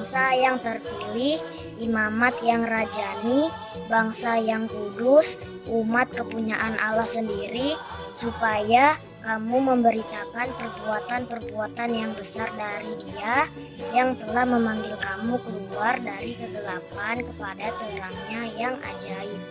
bangsa yang terpilih, imamat yang rajani, bangsa yang kudus, umat kepunyaan Allah sendiri, supaya kamu memberitakan perbuatan-perbuatan yang besar dari Dia yang telah memanggil kamu keluar dari kegelapan kepada terangnya yang ajaib.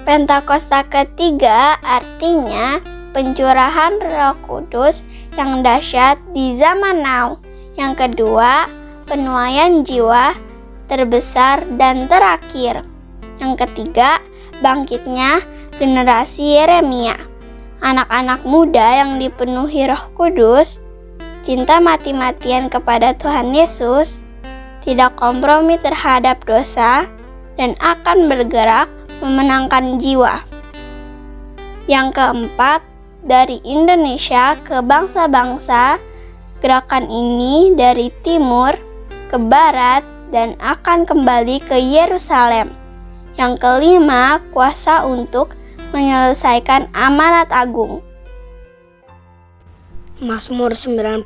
Pentakosta ketiga artinya pencurahan Roh Kudus yang dahsyat di zaman now. Yang kedua, penuaian jiwa terbesar dan terakhir. Yang ketiga, bangkitnya generasi Yeremia. Anak-anak muda yang dipenuhi Roh Kudus, cinta mati-matian kepada Tuhan Yesus, tidak kompromi terhadap dosa, dan akan bergerak memenangkan jiwa. Yang keempat, dari Indonesia ke bangsa-bangsa, gerakan ini dari timur ke barat dan akan kembali ke Yerusalem. Yang kelima, kuasa untuk menyelesaikan amanat agung. Mazmur 91.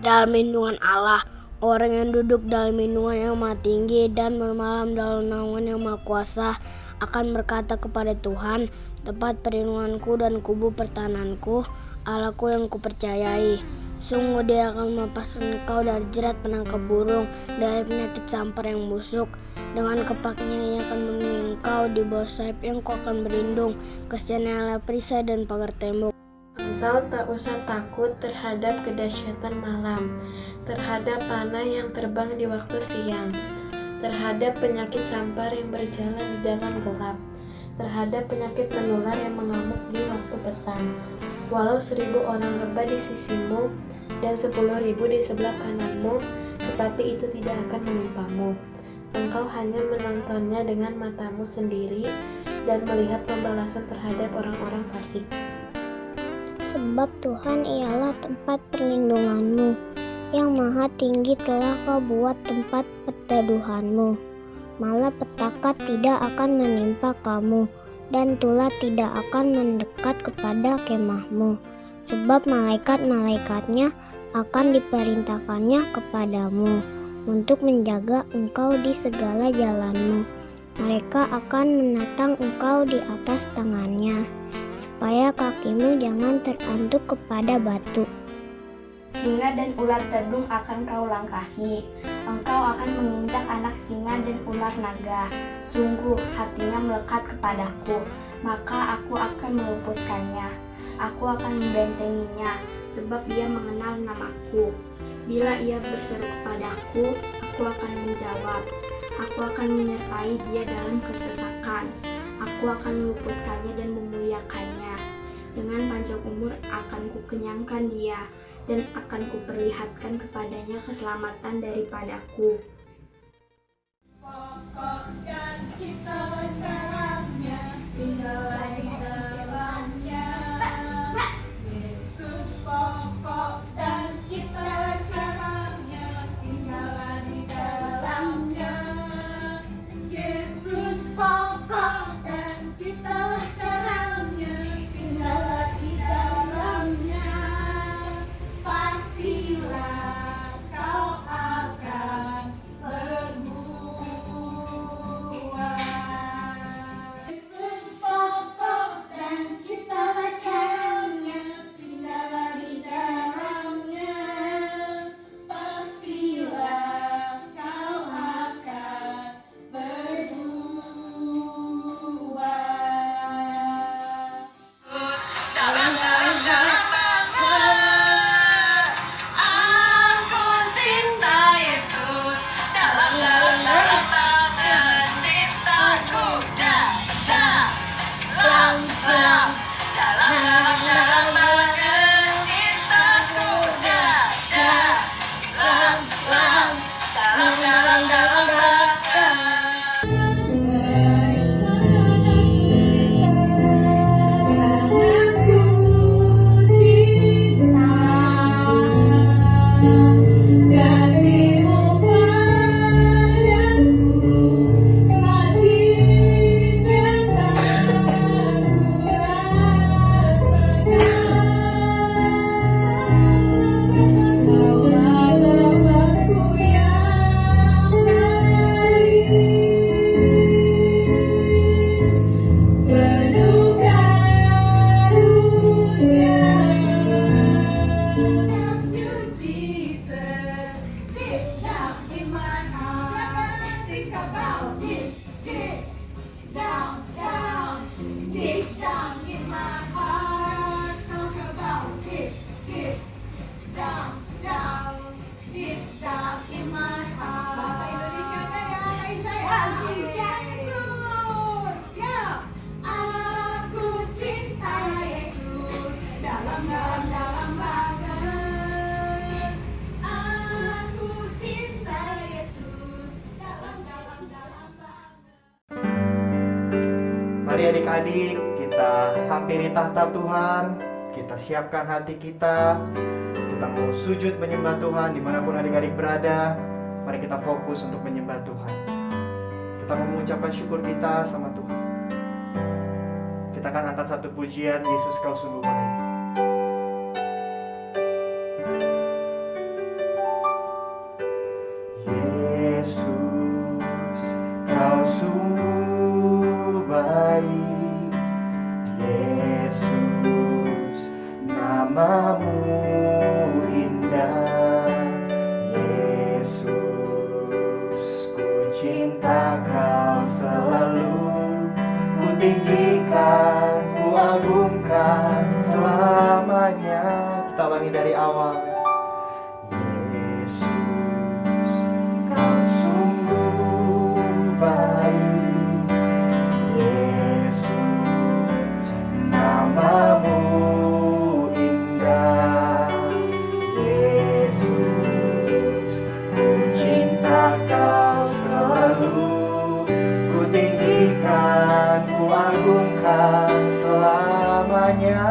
Dalam lindungan Allah, orang yang duduk dalam lindungan yang Maha Tinggi dan bermalam dalam naungan yang Maha Kuasa akan berkata kepada Tuhan, tempat perlindunganku dan kubu pertahananku, Allahku yang kupercayai. Sungguh Dia akan melepaskan engkau dari jerat penangkap burung, dari penyakit sampar yang busuk. Dengan kepaknya Ia akan melindungi engkau, di bawah sayap-Nya engkau akan berlindung. Kasihan-Nya adalah perisai dan pagar tembok. Engkau tak usah takut terhadap kedahsyatan malam, terhadap panah yang terbang di waktu siang, terhadap penyakit sampar yang berjalan di dalam gelap, terhadap penyakit menular yang mengamuk di waktu petang. Walau 1.000 orang rebah di sisimu dan 10.000 di sebelah kananmu, tetapi itu tidak akan menimpamu. Engkau hanya menontonnya dengan matamu sendiri dan melihat pembalasan terhadap orang-orang fasik. Sebab Tuhan ialah tempat perlindunganmu, yang Maha Tinggi telah Kau buat tempat perteduhanmu. Malapetaka tidak akan menimpa kamu, dan tulah tidak akan mendekat kepada kemahmu. Sebab malaikat-malaikatnya akan diperintahkannya kepadamu, untuk menjaga engkau di segala jalanmu. Mereka akan menatang engkau di atas tangannya, supaya kakimu jangan terantuk kepada batu. Singa dan ular tedung akan kau langkahi. Engkau akan menginjak anak singa dan ular naga. Sungguh hatinya melekat kepadaku, maka aku akan meluputkannya. Aku akan membentenginya, sebab dia mengenal namaku. Bila ia berseru kepadaku, aku akan menjawab. Aku akan menyertai dia dalam kesesakan. Aku akan meluputkannya dan memuliakannya. Dengan panjang umur akan kukenyangkan dia, dan akan kuperlihatkan kepadanya keselamatan daripadaku. Pokok dan kita caranya, tinggallah di dalamnya. Yesus pokok dan kita caranya, tinggallah di dalamnya. Yesus pokok dan kita caranya, tinggallah di dalamnya. Pastilah kau akan berbuah. Yesus pokok adik-adik, kita hampiri tahta Tuhan, kita siapkan hati kita mau sujud menyembah Tuhan dimanapun adik-adik berada. Mari kita fokus untuk menyembah Tuhan. Kita mau mengucapkan syukur kita sama Tuhan. Kita akan angkat satu pujian, Yesus kau sungguh baik. Yesus kau sungguh baik, Yesus namamu indah, Yesus ku cinta kau selalu, ku tinggikan, ku agungkan selamanya. Kita ulangi dari awal. Yesus kau sungguh baik, Yesus namamu indah, Yesus ku cinta kau selalu, ku tinggikan, ku agungkan selamanya.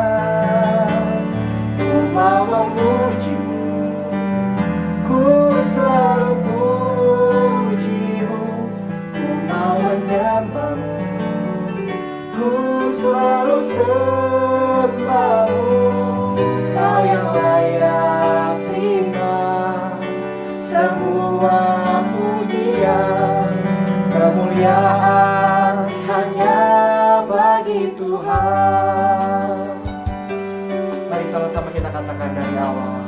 Ku mau memujimu, ku selalu pujimu, ku mau menyembahmu, ku selalu sembahmu. Kau yang layak terima semua pujian, kemuliaan hanya bagi Tuhan. Mari sama-sama kita katakan dari awal.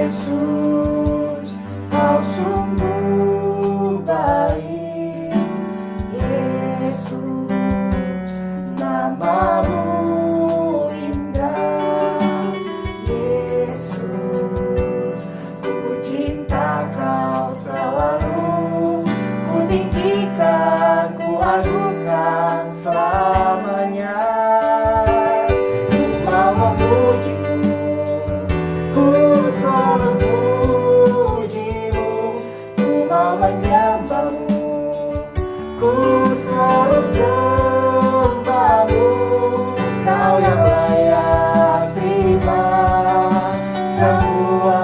Yesus kau sungguh baik, Yesus namamu indah, Yesus ku cinta kau selalu, ku tinggikan, ku agungkan selamanya. Ku mau memujimu, ku selalu pujimu, ku mau menyembahmu, ku selalu sembahmu. Kau yang layak terima semua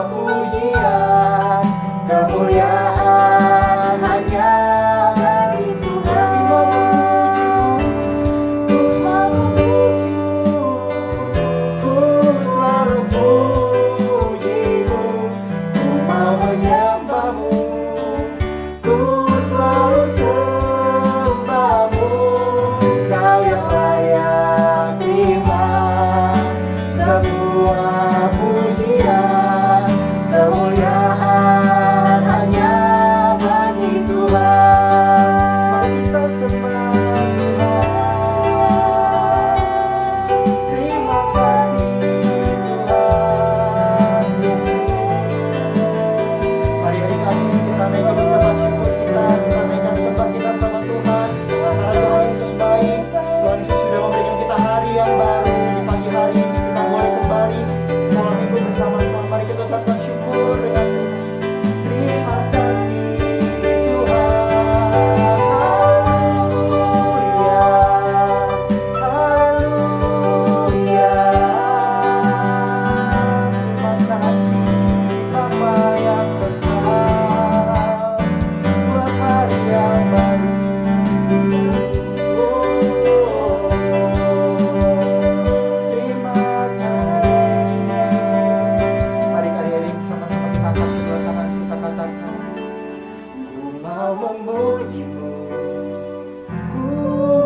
pujian, kemuliaan hanya bagi Tuhan. Ku mau memujimu, ku selalu pujimu, ku mau menyembahmu, ku selalu sembahmu. Kau yang layak terima semua pujian, kemuliaan hanya bagi Tuhan. Mari kita sembah Tuhan. Terima kasih Tuhan Yesus. Mari adik-adik kita naikkan ucapan syukur kita naikkan sembah kita sama Tuhan. Karena Tuhan Yesus baik, Tuhan Yesus sudah memberikan kita hari yang baru. Di pagi hari ini kita boleh kembali sekolah minggu bersama-sama. Mari kita ucapkan syukur dengan terima kasih Tuhan. Haleluya, haleluya. Terima kasih Bapa yang kekal buat hari yang baru. Terima kasih. Mari adik-adik sama-sama kita angkat kedua tangan kita katakan, ku mau memujimu, ku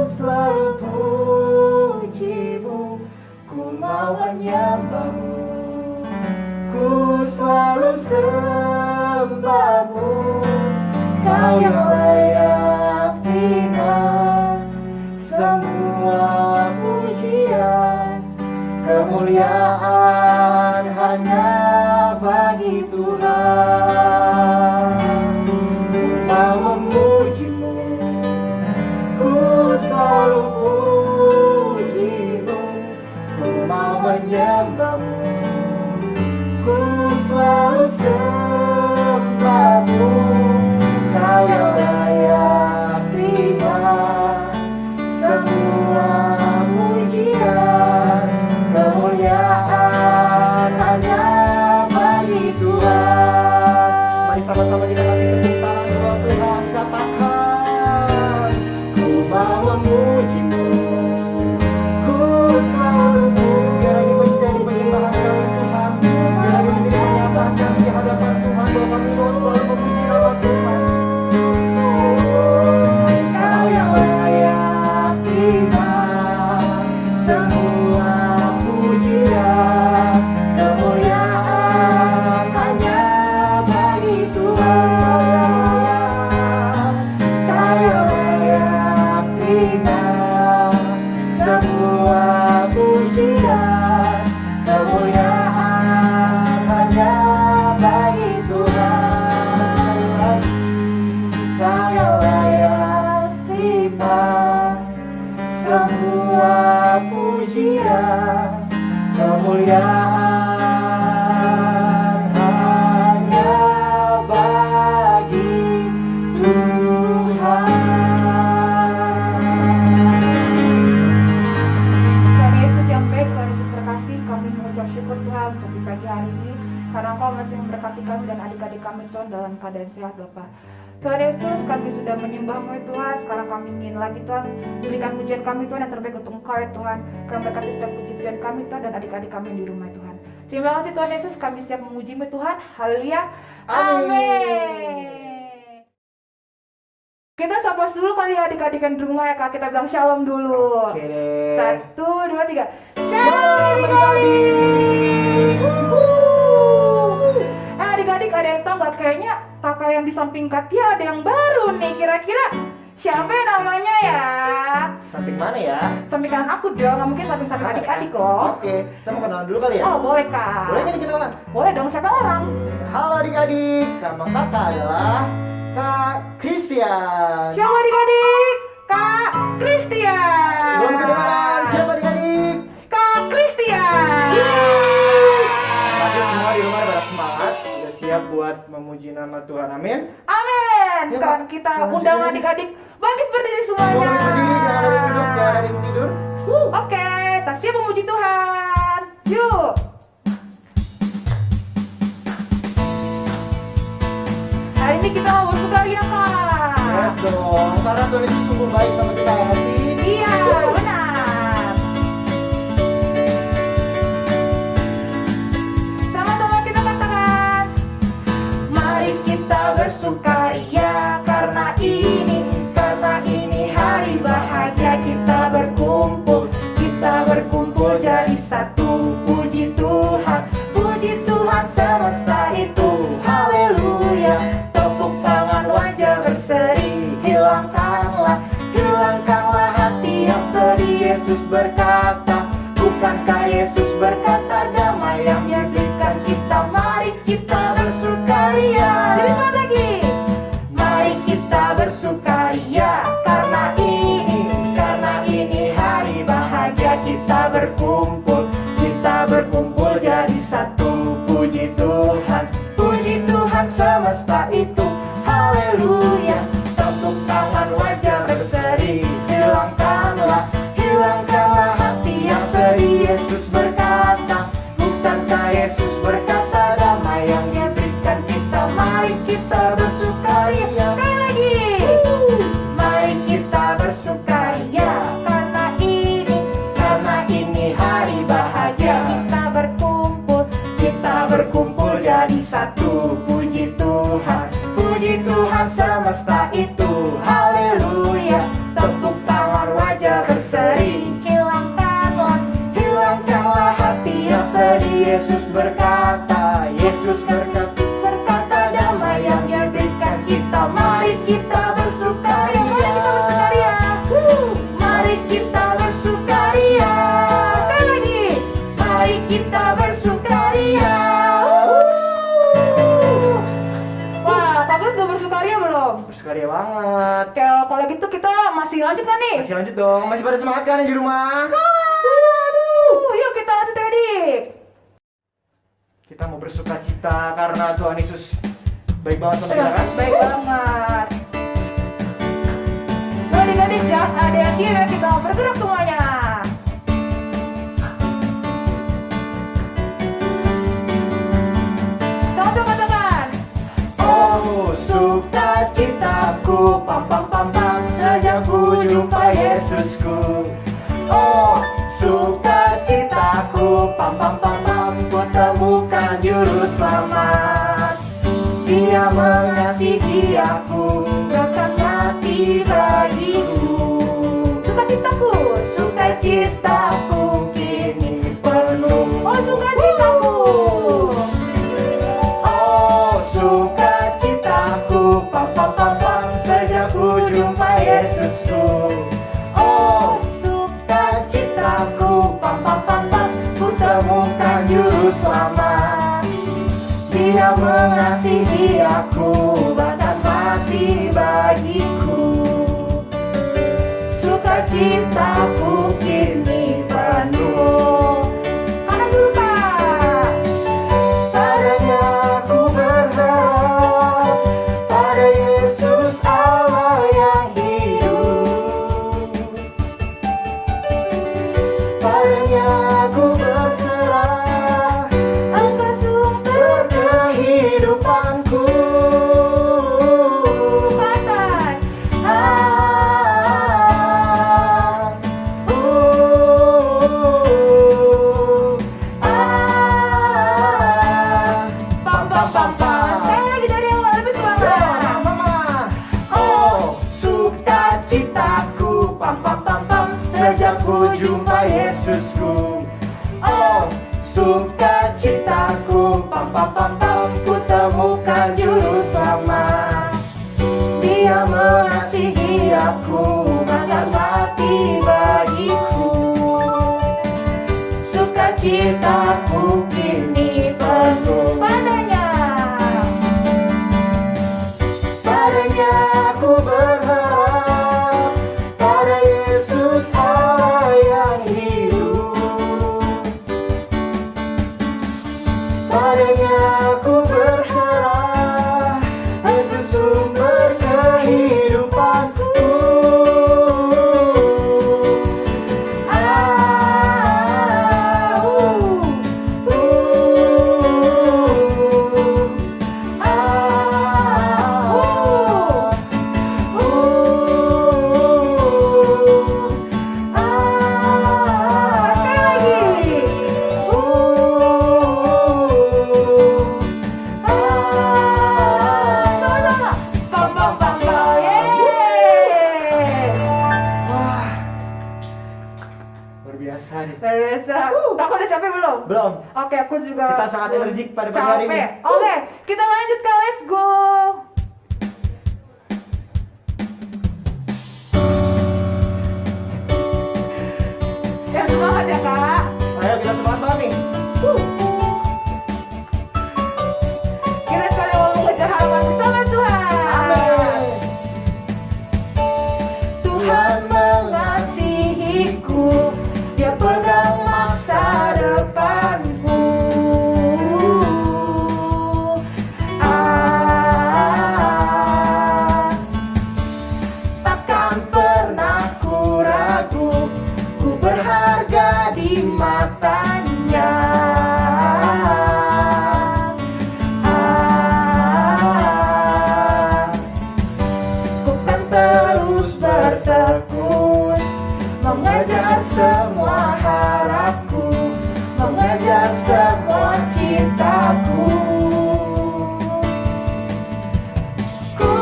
selalu pujimu, ku mau menyembahmu, ku selalu sembahmu. Kau yang layak terima semua pujian, kemuliaan hanya bagi Tuhan. Ku mau memujimu, ku selalu pujimu, ku mau menyembahmu, ku selalu sembahmu. Kau yang layak terima semua pujian, kemuliaan hanya bagi Tuhan. Kau yang layak terima semua pujian, kemuliaan hanya bagi Tuhan. Sekali lagi, Kau yang layak terima semua pujian, kemuliaan hanya bagi Tuhan. Tuhan Yesus yang baik, Tuhan Yesus terkasih, kami mengucap syukur Tuhan untuk di pagi hari ini karena Engkau masih memberkati kami dan adik-adik kami Tuhan dalam keadaan sehat Bapa. Tuhan Yesus, kami sudah menyembah-Mu ya Tuhan. Sekarang kami ingin lagi Tuhan berikan pujian kami Tuhan yang terbaik untuk Engkau ya Tuhan. Kami berkati setiap pujian kami Tuhan dan adik-adik kami yang di rumah ya Tuhan. Terima kasih Tuhan Yesus, kami siap memuji-Mu Tuhan. Haleluya. Amin. Kita sapa dulu kali ya adik-adik yang di rumah ya Kak. Kita bilang shalom dulu. Oke deh. 1, 2, 3. Shalom adik-adik. Adik-adik ada yang tahu nggak? Kayaknya kakak yang di samping Katia ada yang baru nih. Kira-kira siapa ya namanya ya? Samping mana ya? Samping kanan aku dong, nggak mungkin samping-samping adik-adik loh. Oke, kita mau kenalan dulu kali ya? Oh boleh Kak. Boleh nggak dikenalan? Boleh dong, siapa orang? Halo adik-adik, nama kakak adalah Kak Christian. Siapa adik-adik? Kak Christian. Belum kedengaran, siapa adik-adik? Kak Christian. Pasti semua di rumah pada semangat, udah siap buat memuji nama Tuhan, amin? Amin. Ya, Sekarang Kak. kita Lanjut undang aja. adik-adik bangkit berdiri Semua semuanya. berdiri, jangan ada yang duduk, jangan ada yang tidur. Oke, kita siap memuji Tuhan. Yuk. Hari ini kita mau bersukaria Kak. Yes dong, karena Tuhan itu sungguh baik sama kita ya nggak sih? Iya, benar. Sama-sama kita katakan, mari kita bersukaria karena ini hari bahagia. Kita berkumpul jadi satu. Puji Tuhan semesta itu. Haleluya. Tepuk tangan, wajah berseri. Hilangkanlah hati yang sedih. Yesus berkata, bukankah Yesus berkata damai yang Dia berikan kita. Mari kita bersukaria. Jadi sekali lagi, mari kita bersukaria karena ini hari bahagia. Kita berkumpul jadi satu. Puji Tuhan semesta itu. Haleluya. Tepuk tangan, wajah berseri. Hilangkanlah hati yang sedih. Yesus berkata, bukankah Yesus berkata damai yang Dia berikan kita. Mari kita bersukaria. Sekali lagi, mari kita bersukaria karena ini hari bahagia. Kita berkumpul jadi satu. Puji Tuhan semesta itu. Haleluya. Tepuk tangan, wajah berseri. Hilangkanlah hati yang sedih. Yesus berkata damai yang Dia berikan kita. Mari kita bersukaria. Mari kita bersukaria. Sekali lagi, mari kita bersukaria. Wah, Kak Gus udah bersukaria belum? Bersukaria banget. Kalau gitu kita masih lanjut kan nih? Masih lanjut dong, masih pada semangat kan yang di rumah? Aduh, yuk kita lanjut adik. Kita mau bersuka cita karena Tuhan Yesus baik banget sama kita kan? Baik banget. Nah, adik-adik jangan ada yang diam ya, kita mau bergerak semuanya. Sama-sama katakan. Oh, sukacitaku, pam pam pam pam, sejak ku jumpa Yesusku. Oh, sukacitaku, pam pam pam pam, ku temukan juru selamat. Dia mengasihi aku, bahkan mati bagiku. Sukacitaku. Sukacitaku, Padanya ku berserah, Engkau sumber kehidupanku. Katakan, Pam pam pam pam. sekali lagi dari awal lebih semangat. Sama-sama. Oh, sukacitaku, pam pam pam pam, sejak ku jumpa Yesusku. Oh, sukacitaku, pam pam pam pam, ku temukan juru selamat. Dia mengasihi aku, bahkan mati bagiku. Sukacitaku kini penuh. Padanya aku berharap, pada Yesus Allah yang hidup. Padanya aku berserah, Yesus sumber kehidupanku. Luar biasa nih. Luar biasa. Aku udah capek belum? Belum. Oke, aku juga Kita sangat belum energik pada pagi hari ini. capek. Oke, kita lanjut ke let's go. Ya semangat ya kak. Ayo kita semangat banget nih. Kita sekali mau mengejar harapan bersama Tuhan. Tuhan mengasihiku, Dia pegang masa depanku. Takkan pernah ku ragu, ku berharga di matanya. Ku kan terus bertekun, mengejar semua harapku, mengejar semua cintaku. Ku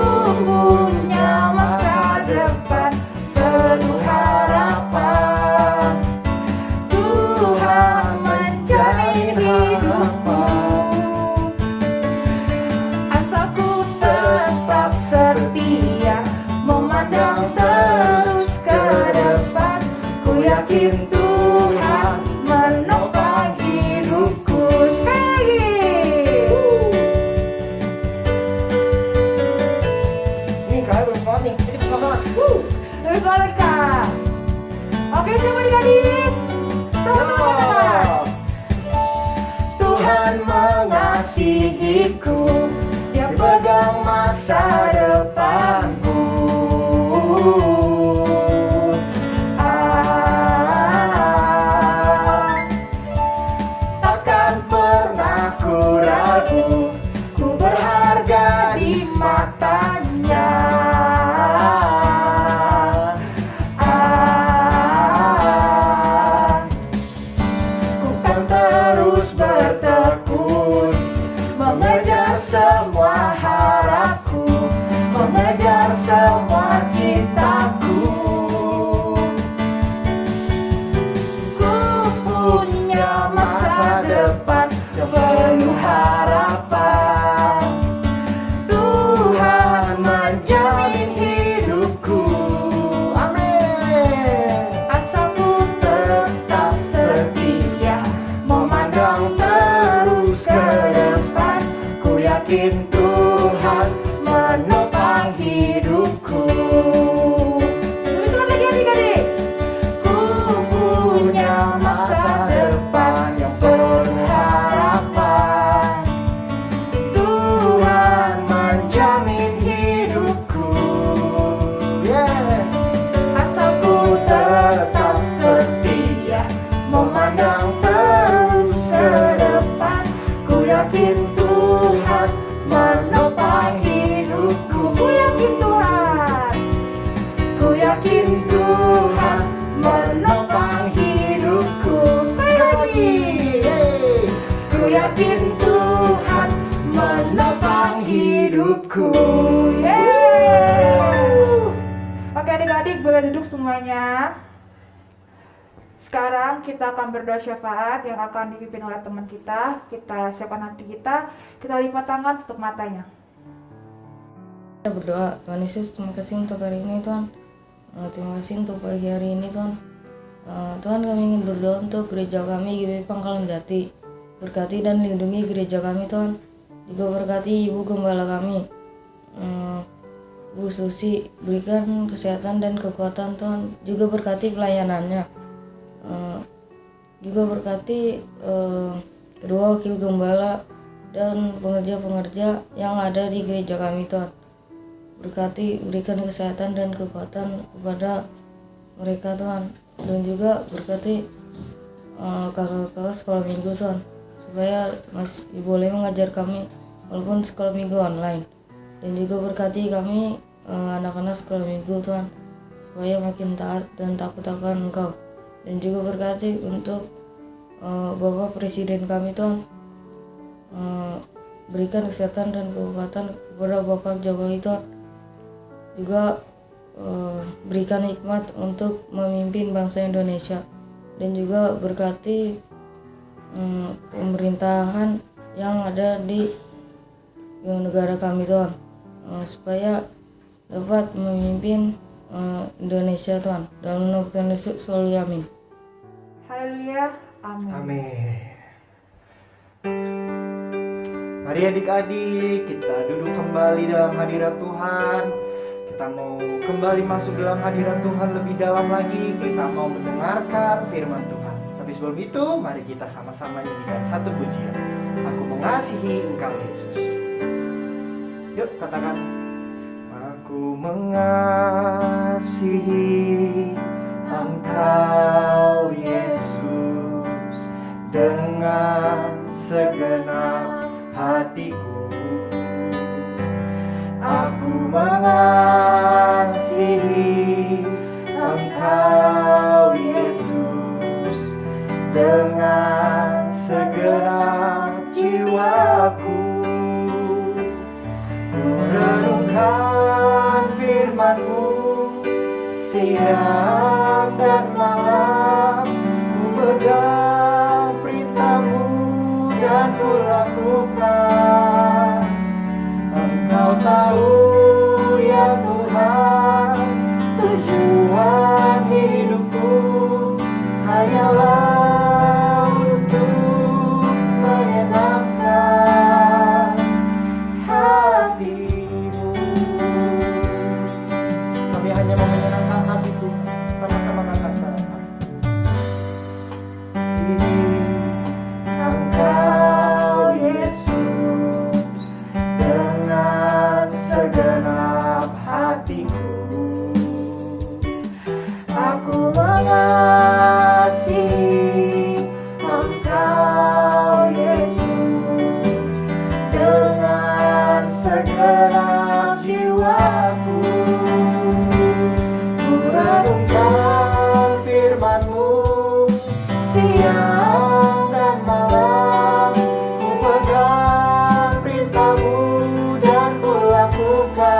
punya masa depan penuh harapan, Tuhan menjamin hidupku. Asalku tetap setia, memandang terus ke depan. Ku yakin Tuhan menopang hidupku. Nih kalian belum semangat nih, ini semangat. Lebih semangat kak. Oke, siapa adik-adik? Sama-sama. Tuhan mengasihiku, Dia pegang masa depanku. Takkan pernah ku ragu, ku berharga di matanya. Ku kan terus bertekun, mengejar semua harapku, semuanya. Sekarang kita akan berdoa syafaat yang akan dipimpin oleh teman kita. Kita siapkan hati kita lipat tangan, tutup matanya. Kita berdoa. Tuhan Yesus, terima kasih untuk hari ini Tuhan. Terima kasih untuk pagi hari ini Tuhan. Tuhan, kami ingin berdoa untuk gereja kami GBI Pangkalan Jati. Berkati dan lindungi gereja kami Tuhan. Juga berkati Ibu Gembala kami, Bu Susi, berikan kesehatan dan kekuatan Tuhan. Juga berkati pelayanannya. Juga berkati kedua wakil gembala dan pengerja-pengerja yang ada di gereja kami Tuhan. Berkati, berikan kesehatan dan kekuatan kepada mereka Tuhan. Dan juga berkati kakak-kakak sekolah minggu Tuhan, supaya masih boleh mengajar kami walaupun sekolah minggu online. Dan juga berkati kami anak-anak sekolah minggu Tuhan, supaya makin taat dan takut akan Engkau. Dan juga berkati untuk Bapak Presiden kami Tuhan, berikan kesehatan dan kekuatan kepada Bapak Jokowi Tuhan. Juga berikan hikmat untuk memimpin bangsa Indonesia. Dan juga berkati pemerintahan yang ada di negara kami Tuhan, supaya dapat memimpin Indonesia Tuhan. Dalam nama Tuhan Yesus selalu amin. Haleluya, amin. Amin. Mari adik-adik, kita duduk kembali dalam hadirat Tuhan. Kita mau kembali masuk dalam hadirat Tuhan lebih dalam lagi. Kita mau mendengarkan firman Tuhan. Tapi sebelum itu, mari kita sama-sama nyanyikan satu pujian. Aku mengasihi Engkau Yesus. Yuk katakan. Aku mengasihi Engkau Yesus dengan segenap hatiku. Aku mengasihi Engkau Yesus dengan segenap jiwaku. Ku renungkan firman-Mu siang dan malam, ku pegang perintah-Mu dan ku lakukan. Engkau tahu ya Tuhan, tujuan hidupku hanyalah untuk menyenangkan hati-Mu. Kami hanya mau menyenangkan hati Tuhan. Sama-sama katakan. Engkau Yesus dengan segenap hatiku. Aku mengasihi Engkau Yesus dengan segenap jiwaku. Ku renungkan firman-Mu siang dan malam, ku pegang perintah-Mu dan ku lakukan.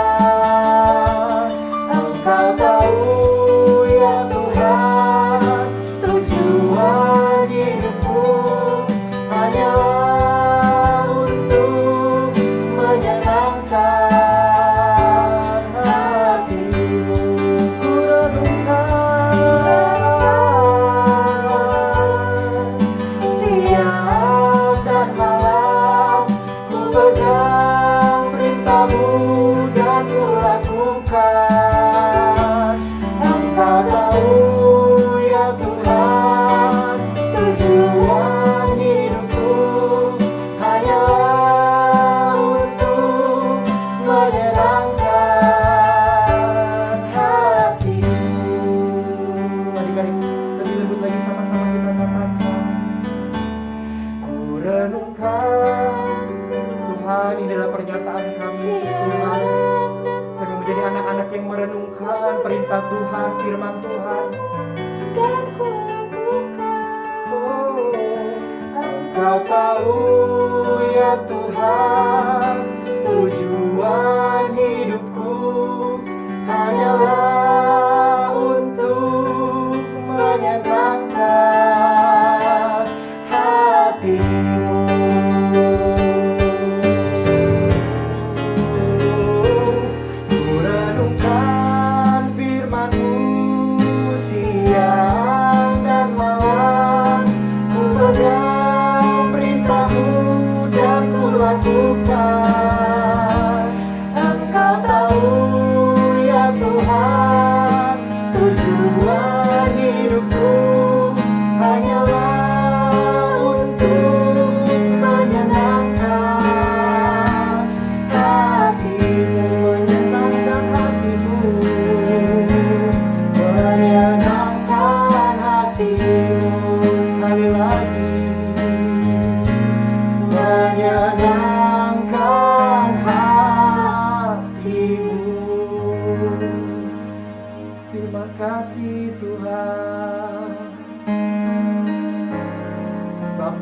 Engkau tahu ya Tuhan, tujuan hidupku hanyalah untuk menyenangkan hati-Mu. Ku renungkan siang dan malam, ku pegang perintah-Mu dan ku lakukan. Engkau tahu ya Tuhan, tujuan hidupku hanyalah untuk menyenangkan hati-Mu. Adik-adik, lebih lembut lagi sama-sama kita katakan. Ku renungkan Tuhan, ini adalah pernyataan kami Tuhan. Kami menjadi anak-anak yang merenungkan perintah Tuhan, firman Tuhan. Dan ku lakukan. Oh, Engkau tahu ya Tuhan, tujuan hidupku hanyalah untuk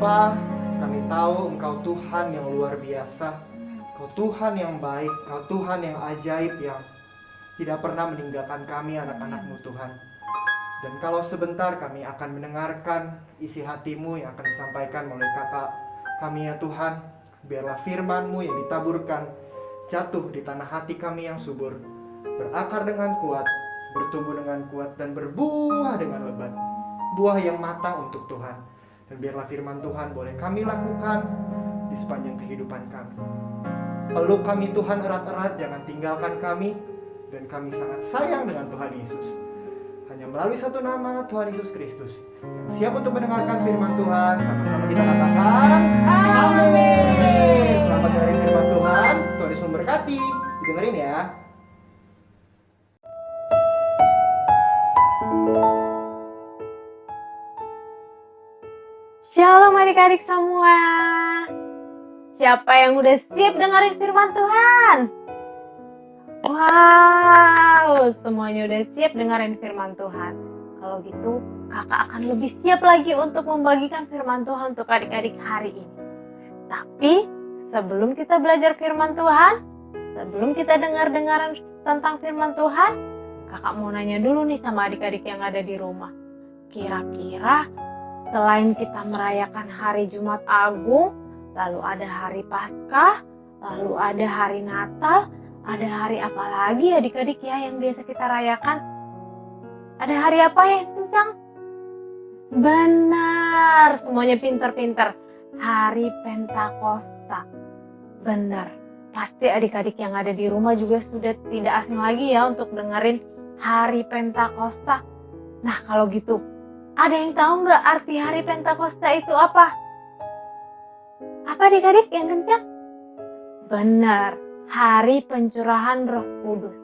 Bapa, kami tahu Engkau Tuhan yang luar biasa. Engkau Tuhan yang baik, Engkau Tuhan yang ajaib, yang tidak pernah meninggalkan kami anak-anak-Mu Tuhan. Dan kalau sebentar kami akan mendengarkan isi hati-Mu yang akan disampaikan oleh kakak kami ya Tuhan. Biarlah firman-Mu yang ditaburkan jatuh di tanah hati kami yang subur, berakar dengan kuat, bertumbuh dengan kuat, dan berbuah dengan lebat, buah yang matang untuk Tuhan. Dan biarlah firman Tuhan boleh kami lakukan di sepanjang kehidupan kami. Peluk kami Tuhan erat-erat, jangan tinggalkan kami. Dan kami sangat sayang dengan Tuhan Yesus. Hanya melalui satu nama, Tuhan Yesus Kristus, yang siap untuk mendengarkan firman Tuhan. Sama-sama kita katakan amin. Selamat dengerin firman Tuhan. Tuhan Yesus memberkati. Dengerin ya. Shalom adik-adik semua. Siapa yang udah siap dengerin firman Tuhan? Wow, semuanya udah siap dengerin firman Tuhan. Kalau gitu, kakak akan lebih siap lagi untuk membagikan firman Tuhan untuk adik-adik hari ini. Tapi, sebelum kita belajar firman Tuhan, sebelum kita dengar-dengaran tentang firman Tuhan, kakak mau nanya dulu nih sama adik-adik yang ada di rumah. Kira-kira, selain kita merayakan hari Jumat Agung, lalu ada hari Paskah, lalu ada hari Natal, ada hari apa lagi adik-adik ya yang biasa kita rayakan? Ada hari apa ya, Kencang? Benar, semuanya pinter-pinter. Hari Pentakosta. Benar, pasti adik-adik yang ada di rumah juga sudah tidak asing lagi ya untuk dengerin hari Pentakosta. Nah kalau gitu, ada yang tahu nggak arti hari Pentakosta itu apa? Apa adik-adik yang kencang? Benar, hari pencurahan Roh Kudus.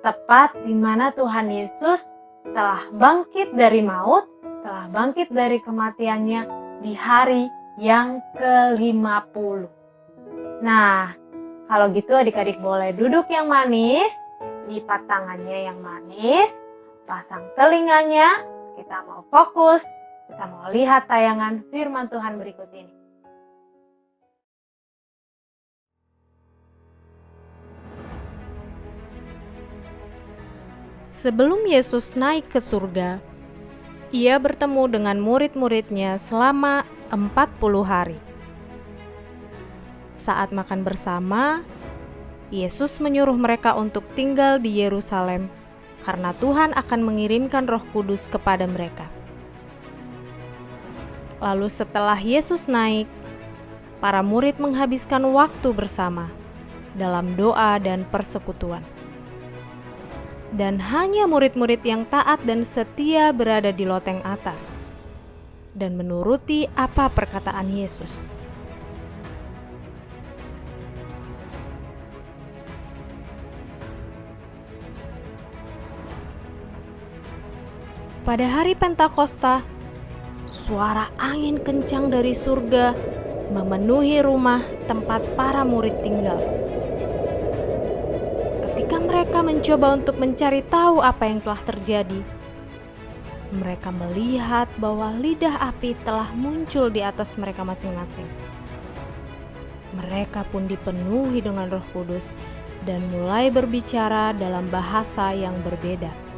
Tepat di mana Tuhan Yesus telah bangkit dari maut, telah bangkit dari kematiannya di hari yang ke-50. Nah, kalau gitu adik-adik boleh duduk yang manis, lipat tangannya yang manis, pasang telinganya, kita mau fokus, kita mau lihat tayangan firman Tuhan berikut ini. Sebelum Yesus naik ke surga, ia bertemu dengan murid-muridnya selama 40 hari. Saat makan bersama, Yesus menyuruh mereka untuk tinggal di Yerusalem karena Tuhan akan mengirimkan Roh Kudus kepada mereka. Lalu setelah Yesus naik, para murid menghabiskan waktu bersama dalam doa dan persekutuan. Dan hanya murid-murid yang taat dan setia berada di loteng atas dan menuruti apa perkataan Yesus. Pada hari Pentakosta, suara angin kencang dari surga memenuhi rumah tempat para murid tinggal. Ketika mereka mencoba untuk mencari tahu apa yang telah terjadi, mereka melihat bahwa lidah api telah muncul di atas mereka masing-masing. Mereka pun dipenuhi dengan Roh Kudus dan mulai berbicara dalam bahasa yang berbeda.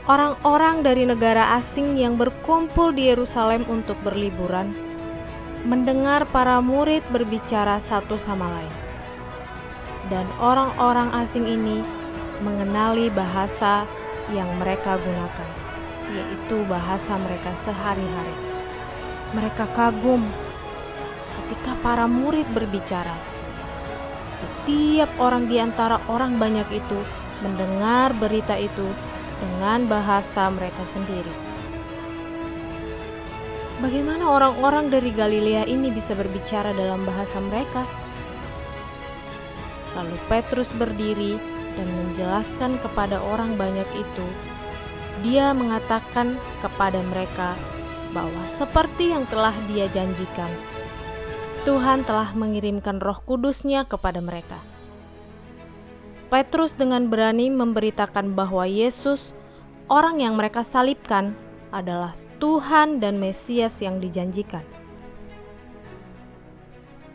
Orang-orang dari negara asing yang berkumpul di Yerusalem untuk berliburan mendengar para murid berbicara satu sama lain. Dan orang-orang asing ini mengenali bahasa yang mereka gunakan, yaitu bahasa mereka sehari-hari. Mereka kagum ketika para murid berbicara. Setiap orang di antara orang banyak itu mendengar berita itu dengan bahasa mereka sendiri. Bagaimana orang-orang dari Galilea ini bisa berbicara dalam bahasa mereka? Lalu Petrus berdiri dan menjelaskan kepada orang banyak itu. Dia mengatakan kepada mereka bahwa seperti yang telah Dia janjikan, Tuhan telah mengirimkan Roh Kudus-Nya kepada mereka. Petrus dengan berani memberitakan bahwa Yesus, orang yang mereka salibkan, adalah Tuhan dan Mesias yang dijanjikan.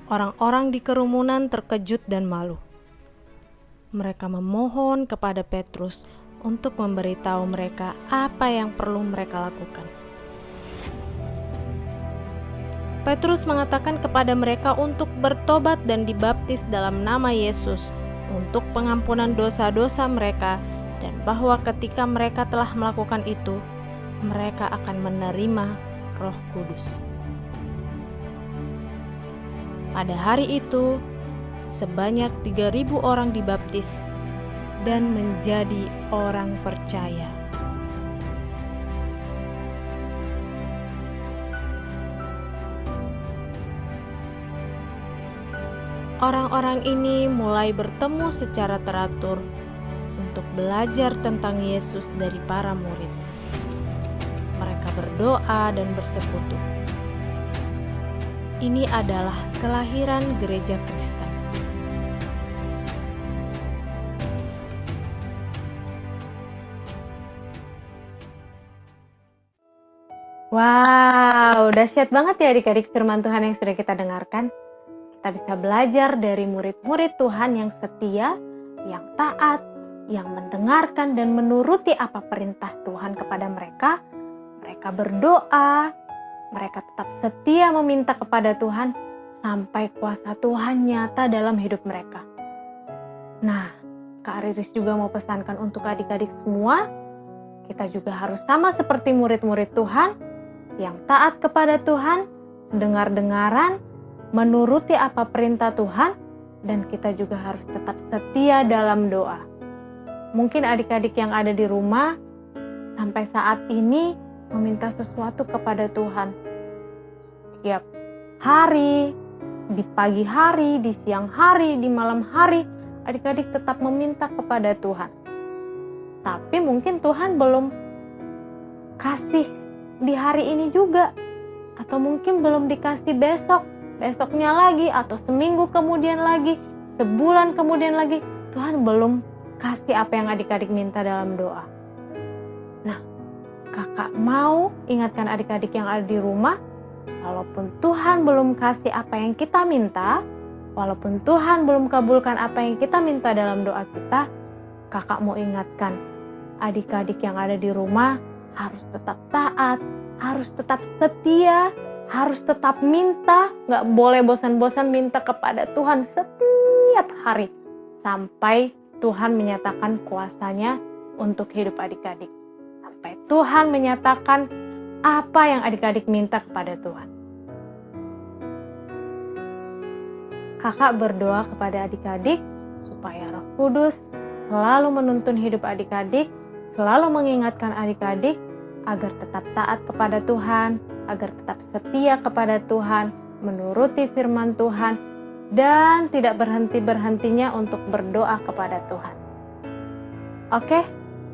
Orang-orang di kerumunan terkejut dan malu. Mereka memohon kepada Petrus untuk memberitahu mereka apa yang perlu mereka lakukan. Petrus mengatakan kepada mereka untuk bertobat dan dibaptis dalam nama Yesus untuk pengampunan dosa-dosa mereka, dan bahwa ketika mereka telah melakukan itu, mereka akan menerima Roh Kudus. Pada hari itu, sebanyak 3.000 orang dibaptis dan menjadi orang percaya. Orang-orang ini mulai bertemu secara teratur untuk belajar tentang Yesus dari para murid. Mereka berdoa dan bersekutu. Ini adalah kelahiran gereja Kristen. Wow, dahsyat banget ya adik-adik firman Tuhan yang sudah kita dengarkan. Kita bisa belajar dari murid-murid Tuhan yang setia, yang taat, yang mendengarkan dan menuruti apa perintah Tuhan kepada mereka. Mereka berdoa, mereka tetap setia meminta kepada Tuhan sampai kuasa Tuhan nyata dalam hidup mereka. Nah, Kak Riris juga mau pesankan untuk adik-adik semua, kita juga harus sama seperti murid-murid Tuhan, yang taat kepada Tuhan, dengar-dengaran, menuruti apa perintah Tuhan, dan kita juga harus tetap setia dalam doa. Mungkin adik-adik yang ada di rumah sampai saat ini meminta sesuatu kepada Tuhan. Setiap hari, di pagi hari, di siang hari, di malam hari, adik-adik tetap meminta kepada Tuhan. Tapi mungkin Tuhan belum kasih di hari ini juga, atau mungkin belum dikasih besoknya lagi, atau seminggu kemudian lagi, sebulan kemudian lagi, Tuhan belum kasih apa yang adik-adik minta dalam doa. Nah, kakak mau ingatkan adik-adik yang ada di rumah, walaupun Tuhan belum kasih apa yang kita minta, walaupun Tuhan belum kabulkan apa yang kita minta dalam doa kita, kakak mau ingatkan adik-adik yang ada di rumah harus tetap taat, harus tetap setia, harus tetap minta, gak boleh bosan-bosan minta kepada Tuhan setiap hari, sampai Tuhan menyatakan kuasanya untuk hidup adik-adik. Sampai Tuhan menyatakan apa yang adik-adik minta kepada Tuhan. Kakak berdoa kepada adik-adik supaya Roh Kudus selalu menuntun hidup adik-adik, selalu mengingatkan adik-adik agar tetap taat kepada Tuhan, agar tetap setia kepada Tuhan, menuruti firman Tuhan, dan tidak berhenti-berhentinya untuk berdoa kepada Tuhan. Oke,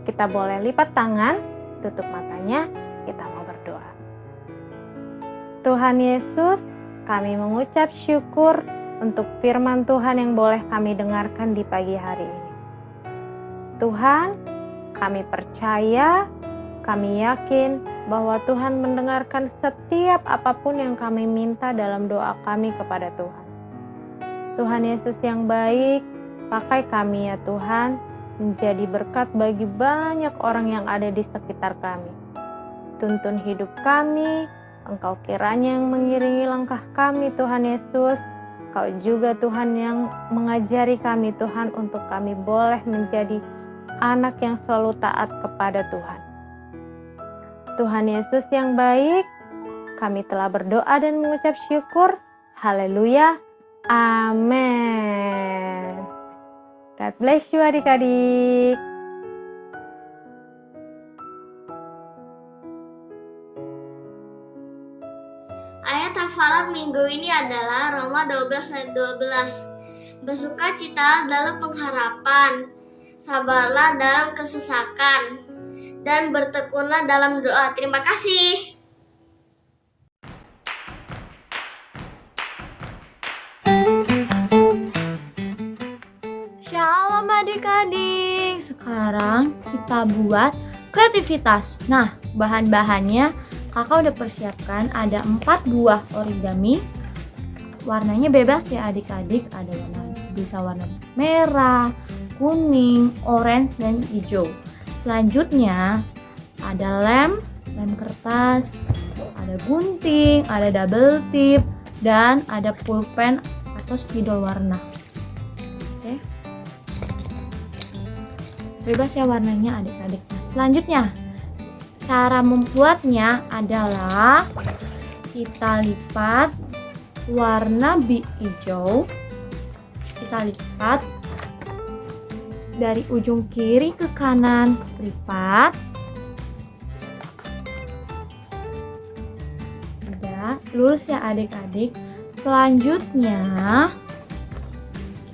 kita boleh lipat tangan, tutup matanya, kita mau berdoa. Tuhan Yesus, kami mengucap syukur untuk firman Tuhan yang boleh kami dengarkan di pagi hari ini. Tuhan, kami percaya, kami yakin bahwa Tuhan mendengarkan setiap apapun yang kami minta dalam doa kami kepada Tuhan. Tuhan Yesus yang baik, pakai kami ya Tuhan, menjadi berkat bagi banyak orang yang ada di sekitar kami. Tuntun hidup kami, Engkau kiranya yang mengiringi langkah kami Tuhan Yesus. Kau juga Tuhan yang mengajari kami Tuhan untuk kami boleh menjadi anak yang selalu taat kepada Tuhan. Tuhan Yesus yang baik, kami telah berdoa dan mengucap syukur. Haleluya. Amin. God bless you adik-adik. Ayat hafalan minggu ini adalah Roma 12 ayat 12. Bersukacita dalam pengharapan, sabarlah dalam kesesakan, dan bertekunlah dalam doa. Terima kasih. sekarang kita buat kreativitas. Nah, bahan-bahannya kakak udah persiapkan, ada 4 buah origami. Warnanya bebas ya adik-adik, ada bisa warna merah, kuning, orange, dan hijau. Selanjutnya ada lem kertas, ada gunting, ada double tip, dan ada pulpen atau spidol warna. Oke. Bebas ya warnanya adik-adik. Selanjutnya, cara membuatnya adalah kita lipat warna hijau, kita lipat dari ujung kiri ke kanan, lipat. Udah, lurus ya adik-adik. Selanjutnya,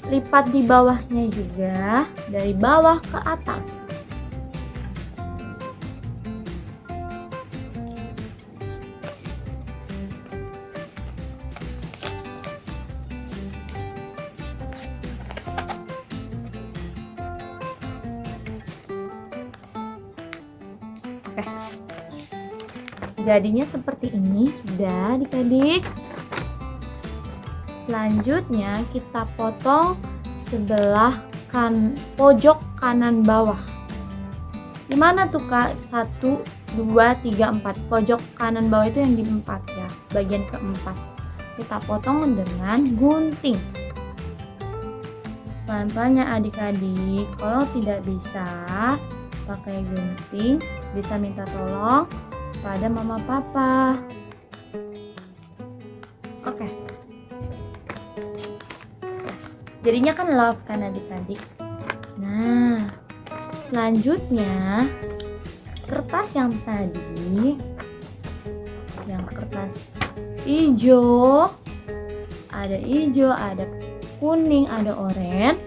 lipat di bawahnya juga, dari bawah ke atas. Oke. Jadinya seperti ini, sudah adik-adik. Selanjutnya kita potong sebelah pojok kanan bawah. Gimana tuh Kak? 1, 2, 3, 4. Pojok kanan bawah itu yang di 4 ya, bagian keempat. Kita potong dengan gunting. Pelan-pelan ya adik-adik. Kalau tidak bisa pakai gunting, bisa minta tolong pada mama papa. Oke. Jadinya kan love kan adik-adik. Nah, selanjutnya kertas yang tadi, yang kertas hijau, ada kuning, ada oranye,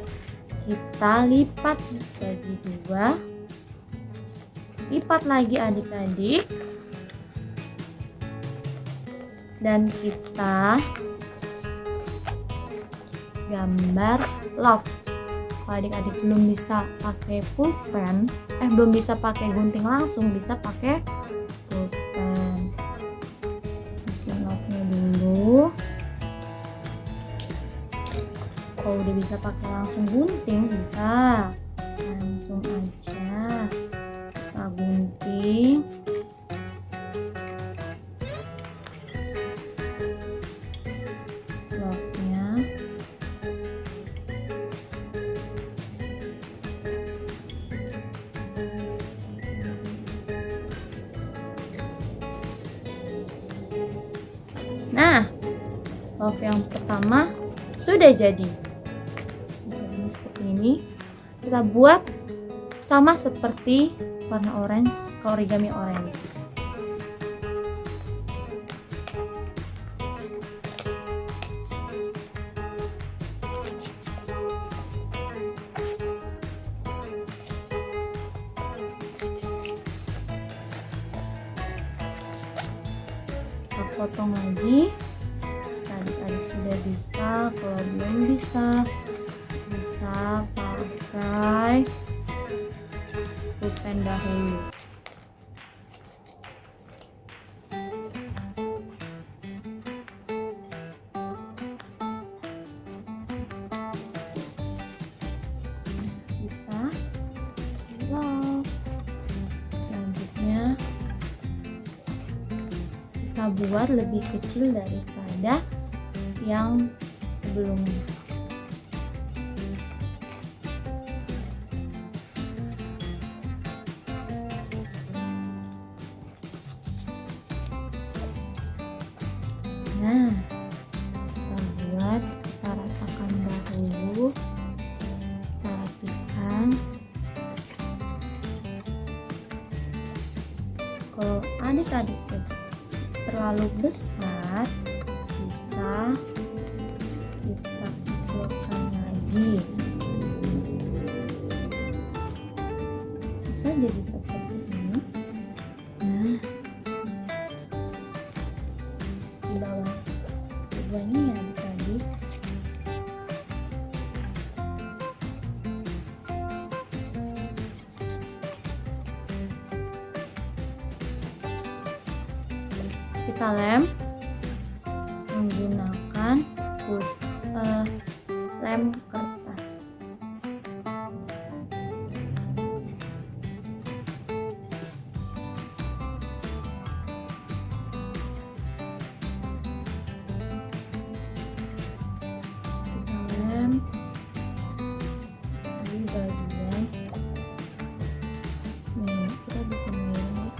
kita lipat bagi 2, lipat lagi adik-adik, dan kita gambar love. Kalau adik-adik belum bisa pakai pulpen, belum bisa pakai gunting langsung, bisa pakai pulpen. Bikin love-nya dulu. Kalau udah bisa pakai langsung gunting, bisa langsung aja kita gunting. Love-nya. Nah, love yang pertama sudah jadi. Seperti ini. Kita buat sama seperti warna orange, origami orange. Kita potong lagi. Adik-adik sudah bisa, kalau belum bisa pakai pulpen dahulu. Bisa. Selanjutnya kita buat lebih kecil daripada yang sebelumnya. Nah, kita buat, kita ratakan dahulu, kita rapikan. Kalau adik-adik terlalu besar, bisa kita kecilkan lagi. Bisa jadi seperti ini. Nah, di bawah keduanya ya adik-adik. kita lem menggunakan lem kertas. Kita lem di bagian nih, kita bikin merah.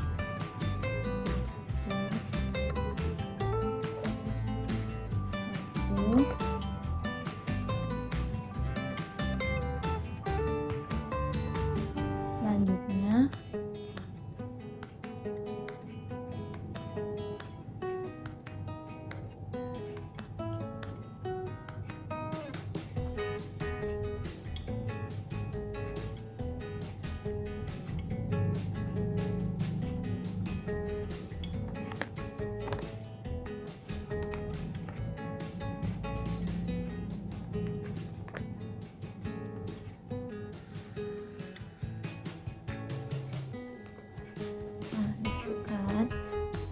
Selanjutnya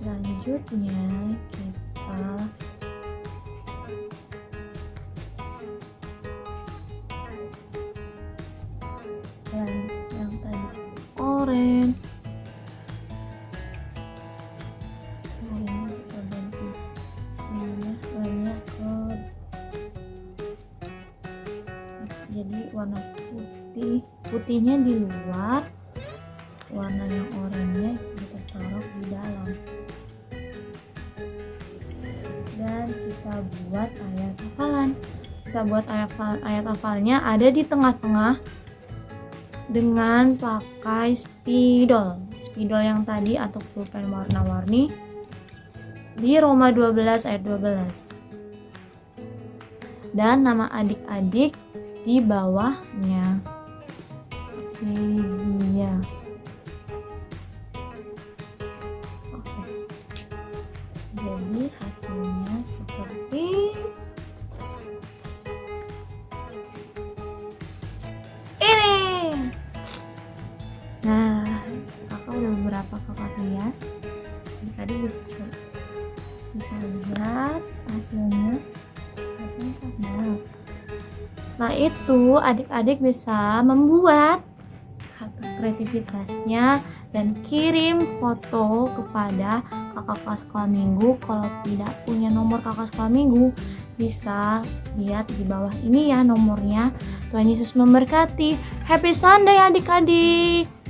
selanjutnya kita yang tadi oranye kita ganti warnanya ke jadi warna putihnya di luar, warna yang oranye kita taruh di dalam. Dan kita buat ayat hafalan. Kita buat ayat hafalnya ada di tengah-tengah dengan pakai spidol yang tadi atau pulpen warna-warni di Roma 12 ayat 12. Dan nama adik-adik di bawahnya. Kezia. Oke. Jadi hasilnya seperti ini. Nah, kakak udah beberapa kakak hias. Tadi bisa lihat hasilnya. Nah, setelah itu adik-adik bisa membuat kreativitasnya dan kirim foto kepada kakak kelas sekolah minggu. Kalau tidak punya nomor kakak sekolah minggu, bisa lihat di bawah ini ya nomornya. Tuhan Yesus memberkati. Happy Sunday adik-adik.